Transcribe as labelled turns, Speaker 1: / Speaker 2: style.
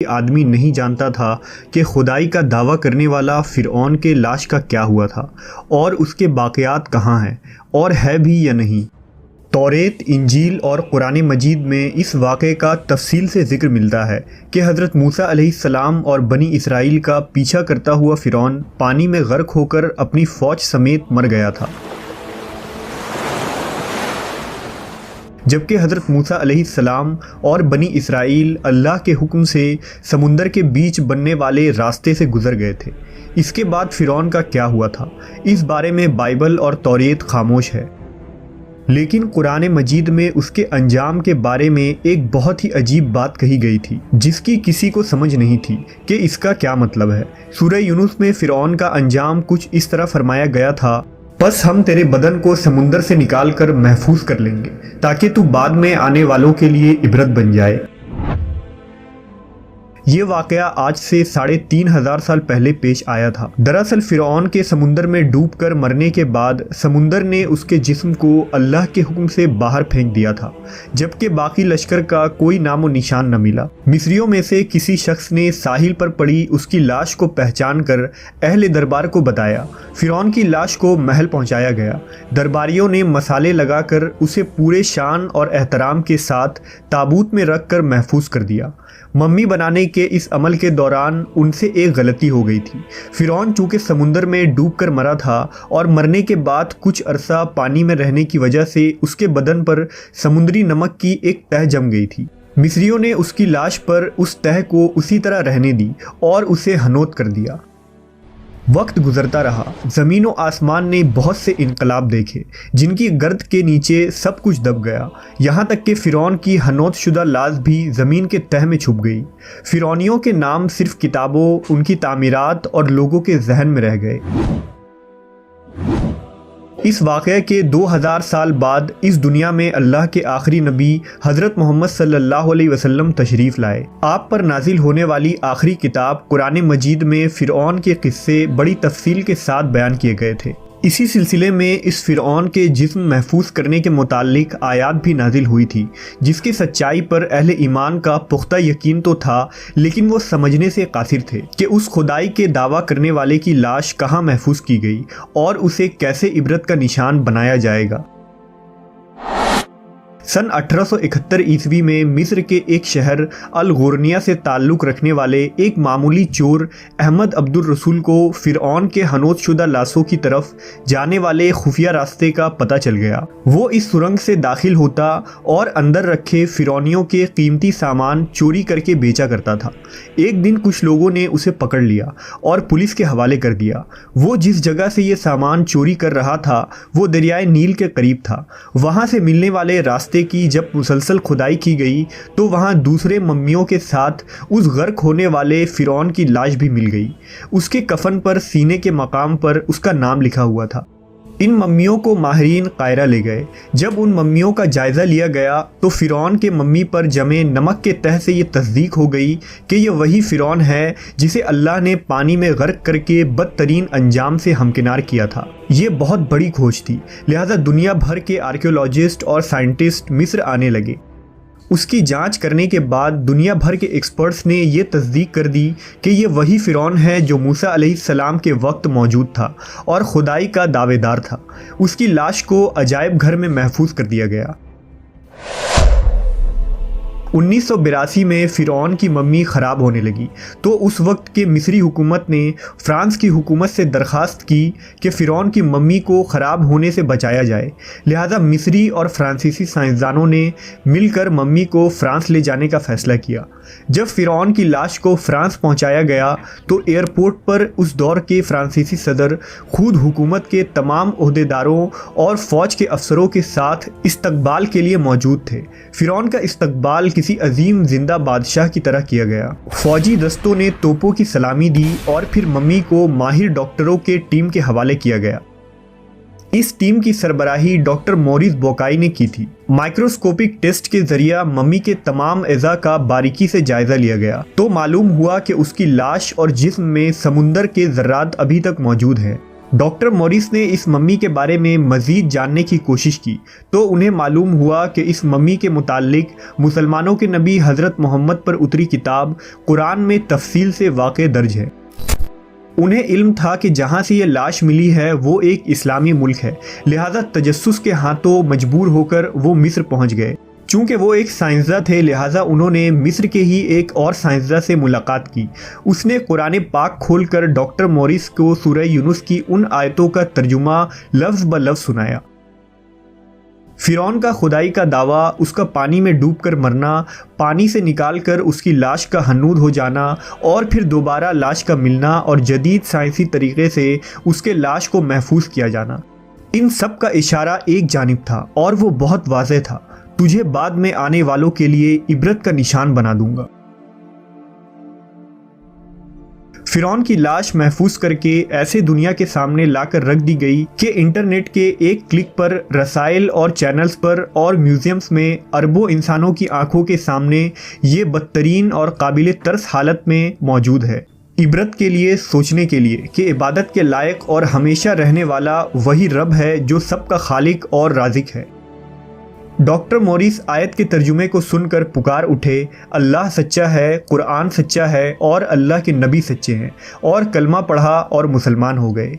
Speaker 1: آدمی نہیں جانتا تھا کہ خدائی کا دعویٰ کرنے والا فرعون کے لاش کا کیا ہوا تھا اور اس کے باقیات کہاں ہیں اور ہے بھی یا نہیں۔ توریت، انجیل اور قرآن مجید میں اس واقعے کا تفصیل سے ذکر ملتا ہے کہ حضرت موسیٰ علیہ السلام اور بنی اسرائیل کا پیچھا کرتا ہوا فرعون پانی میں غرق ہو کر اپنی فوج سمیت مر گیا تھا، جبکہ حضرت موسیٰ علیہ السلام اور بنی اسرائیل اللہ کے حکم سے سمندر کے بیچ بننے والے راستے سے گزر گئے تھے۔ اس کے بعد فرعون کا کیا ہوا تھا، اس بارے میں بائبل اور توریت خاموش ہے، لیکن قرآن مجید میں اس کے انجام کے بارے میں ایک بہت ہی عجیب بات کہی گئی تھی جس کی کسی کو سمجھ نہیں تھی کہ اس کا کیا مطلب ہے۔ سورہ یونس میں فرعون کا انجام کچھ اس طرح فرمایا گیا تھا، پس ہم تیرے بدن کو سمندر سے نکال کر محفوظ کر لیں گے تاکہ تو بعد میں آنے والوں کے لیے عبرت بن جائے۔ یہ واقعہ آج سے 3500 سال پہلے پیش آیا تھا۔ دراصل فرعون کے سمندر میں ڈوب کر مرنے کے بعد سمندر نے اس کے جسم کو اللہ کے حکم سے باہر پھینک دیا تھا، جبکہ باقی لشکر کا کوئی نام و نشان نہ ملا۔ مصریوں میں سے کسی شخص نے ساحل پر پڑی اس کی لاش کو پہچان کر اہل دربار کو بتایا۔ فرعون کی لاش کو محل پہنچایا گیا۔ درباریوں نے مسالے لگا کر اسے پورے شان اور احترام کے ساتھ تابوت میں رکھ کر محفوظ کر دیا۔ ممی بنانے کے اس عمل کے دوران ان سے ایک غلطی ہو گئی تھی۔ فرعون چونکہ سمندر میں ڈوب کر مرا تھا اور مرنے کے بعد کچھ عرصہ پانی میں رہنے کی وجہ سے اس کے بدن پر سمندری نمک کی ایک تہ جم گئی تھی۔ مصریوں نے اس کی لاش پر اس تہ کو اسی طرح رہنے دی اور اسے ہنوت کر دیا۔ وقت گزرتا رہا، زمین و آسمان نے بہت سے انقلاب دیکھے جن کی گرد کے نیچے سب کچھ دب گیا، یہاں تک کہ فرعون کی ہنوت شدہ لاش بھی زمین کے تہہ میں چھپ گئی۔ فرعونیوں کے نام صرف کتابوں، ان کی تعمیرات اور لوگوں کے ذہن میں رہ گئے۔ اس واقعے کے 2000 سال بعد اس دنیا میں اللہ کے آخری نبی حضرت محمد صلی اللہ علیہ وسلم تشریف لائے۔ آپ پر نازل ہونے والی آخری کتاب قرآن مجید میں فرعون کے قصے بڑی تفصیل کے ساتھ بیان کیے گئے تھے۔ اسی سلسلے میں اس فرعون کے جسم محفوظ کرنے کے متعلق آیات بھی نازل ہوئی تھی، جس کی سچائی پر اہل ایمان کا پختہ یقین تو تھا، لیکن وہ سمجھنے سے قاصر تھے کہ اس خدائی کے دعویٰ کرنے والے کی لاش کہاں محفوظ کی گئی اور اسے کیسے عبرت کا نشان بنایا جائے گا۔ سن 1871 عیسوی میں مصر کے ایک شہر الغورنیہ سے تعلق رکھنے والے ایک معمولی چور احمد عبد الرسول کو فرعون کے ہنوت شدہ لاشوں کی طرف جانے والے خفیہ راستے کا پتہ چل گیا۔ وہ اس سرنگ سے داخل ہوتا اور اندر رکھے فرعونیوں کے قیمتی سامان چوری کر کے بیچا کرتا تھا۔ ایک دن کچھ لوگوں نے اسے پکڑ لیا اور پولیس کے حوالے کر دیا۔ وہ جس جگہ سے یہ سامان چوری کر رہا تھا وہ دریائے نیل کے قریب تھا۔ وہاں سے ملنے والے راستے کی جب مسلسل کھدائی کی گئی تو وہاں دوسرے ممیوں کے ساتھ اس غرق ہونے والے فرعون کی لاش بھی مل گئی۔ اس کے کفن پر سینے کے مقام پر اس کا نام لکھا ہوا تھا۔ ان ممیوں کو ماہرین قاہرہ لے گئے۔ جب ان ممیوں کا جائزہ لیا گیا تو فرعون کے ممی پر جمے نمک کے تہ سے یہ تصدیق ہو گئی کہ یہ وہی فرعون ہے جسے اللہ نے پانی میں غرق کر کے بدترین انجام سے ہمکنار کیا تھا۔ یہ بہت بڑی کھوج تھی، لہذا دنیا بھر کے آرکیولوجسٹ اور سائنٹسٹ مصر آنے لگے۔ اس کی جانچ کرنے کے بعد دنیا بھر کے ایکسپرٹس نے یہ تصدیق کر دی کہ یہ وہی فرعون ہے جو موسیٰ علیہ السلام کے وقت موجود تھا اور خدائی کا دعوے دار تھا۔ اس کی لاش کو عجائب گھر میں محفوظ کر دیا گیا۔ 1982 میں فرعون کی ممی خراب ہونے لگی تو اس وقت کے مصری حکومت نے فرانس کی حکومت سے درخواست کی کہ فرعون کی ممی کو خراب ہونے سے بچایا جائے، لہذا مصری اور فرانسیسی سائنسدانوں نے مل کر ممی کو فرانس لے جانے کا فیصلہ کیا۔ جب فرعون کی لاش کو فرانس پہنچایا گیا تو ایئرپورٹ پر اس دور کے فرانسیسی صدر خود حکومت کے تمام عہدیداروں اور فوج کے افسروں کے ساتھ استقبال کے لیے موجود تھے۔ فرعون کا استقبال کسی عظیم زندہ بادشاہ کی طرح کیا گیا۔ فوجی دستوں نے توپوں کی سلامی دی اور پھر ممی کو ماہر ڈاکٹروں کے ٹیم کے حوالے کیا گیا۔ اس ٹیم کی سربراہی ڈاکٹر موریس بوکائی نے کی تھی۔ مائکروسکوپک ٹیسٹ کے ذریعہ ممی کے تمام اعضاء کا باریکی سے جائزہ لیا گیا تو معلوم ہوا کہ اس کی لاش اور جسم میں سمندر کے ذرات ابھی تک موجود ہیں۔ ڈاکٹر موریس نے اس ممی کے بارے میں مزید جاننے کی کوشش کی تو انہیں معلوم ہوا کہ اس ممی کے متعلق مسلمانوں کے نبی حضرت محمد پر اتری کتاب قرآن میں تفصیل سے واقع درج ہے۔ انہیں علم تھا کہ جہاں سے یہ لاش ملی ہے وہ ایک اسلامی ملک ہے، لہٰذا تجسس کے ہاتھوں مجبور ہو کر وہ مصر پہنچ گئے۔ چونکہ وہ ایک سائنسداں تھے لہٰذا انہوں نے مصر کے ہی ایک اور سائنسداں سے ملاقات کی۔ اس نے قرآن پاک کھول کر ڈاکٹر موریس کو سورہ یونس کی ان آیتوں کا ترجمہ لفظ بہ لفظ سنایا۔ فرعون کا خدائی کا دعویٰ، اس کا پانی میں ڈوب کر مرنا، پانی سے نکال کر اس کی لاش کا ہنود ہو جانا اور پھر دوبارہ لاش کا ملنا اور جدید سائنسی طریقے سے اس کے لاش کو محفوظ کیا جانا، ان سب کا اشارہ ایک جانب تھا اور وہ بہت واضح تھا: تجھے بعد میں آنے والوں کے لیے عبرت کا نشان بنا دوں گا۔ فرعون کی لاش محفوظ کر کے ایسے دنیا کے سامنے لا کر رکھ دی گئی کہ انٹرنیٹ کے ایک کلک پر رسائل اور چینلز پر اور میوزیمز میں اربوں انسانوں کی آنکھوں کے سامنے یہ بدترین اور قابل ترس حالت میں موجود ہے، عبرت کے لیے، سوچنے کے لیے کہ عبادت کے لائق اور ہمیشہ رہنے والا وہی رب ہے جو سب کا خالق اور رازق ہے۔ ڈاکٹر موریس آیت کے ترجمے کو سن کر پکار اٹھے: اللہ سچا ہے، قرآن سچا ہے اور اللہ کے نبی سچے ہیں، اور کلمہ پڑھا اور مسلمان ہو گئے۔